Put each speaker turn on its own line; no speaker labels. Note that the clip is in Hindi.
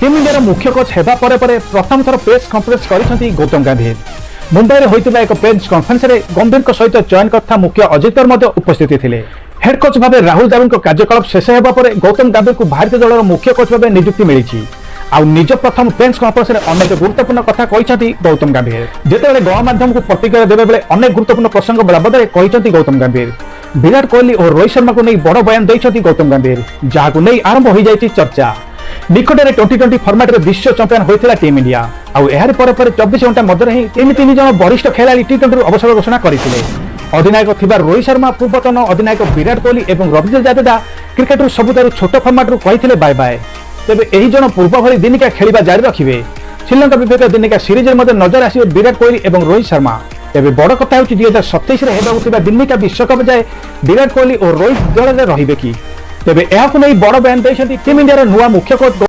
टीम इंडिया मुख्य कोच हेबा परे परे प्रथम थर प्रेस कॉन्फ्रेंस करिसेंती गौतम गंभीर। मुंबई में होइतिबा एक प्रेस कॉन्फ्रेंस रे गंभीर सहित चयन कथा मुख्य अजितर मध्य उपस्थित थिले। हेड कोच भावे राहुल द्रविड़ कार्यकलाप शेष हेबा परे गौतम गंभीर को भारतीय दलर मुख्य कोच भावे नियुक्ति मिली। आउ निज प्रथम प्रेस कॉन्फ्रेंस रे अनेक गुरुत्वपूर्ण कथा कहिसेंती गौतम गंभीर। जेतेबेले गणमाध्यम को प्रतिक्रिया देबे बेले अनेक गुरुत्वपूर्ण प्रसंग बाबद कहिसेंती गौतम गंभीर। विराट कोहली और रोहित शर्मा को नहीं बड़ बयान देइछंती गौतम गंभीर, जहां नहीं आरंभ हो जाइछि चर्चा। निकटरे टी20 फर्माट विश्व चैंपियन होइथिला टीम इंडिया। आउ एहार पर 24 घंटा मध्य ही तीन जन वरिष्ठ खेलाड़ी टी20 अवसर घोषणा करथिले। अधिनायक थिबा रोहित शर्मा, पूर्वतन अधिनायक विराट कोहली एवं रविंद्र जाडेजा क्रिकेट सबुठारु छोट फर्माट कहिथिले बाय बाय। तेबे एही जन पूर्व भली दिनिका खेलिबा जारी रखिबे। श्रीलंका विपक्ष दिनिका सीरीज मध्य नजर आसिबे विराट कोहली एवं रोहित शर्मा। तेबे बड़ कथा होछि 2027 रे हेबाकु थिबा दिनिका विश्वकप जाए विराट कोहली और रोहित दल रे रहिबे कि। तेबे एहाकु नै बड़ बयान दैछंती टीम इंडिया नुआ मुख्य कोच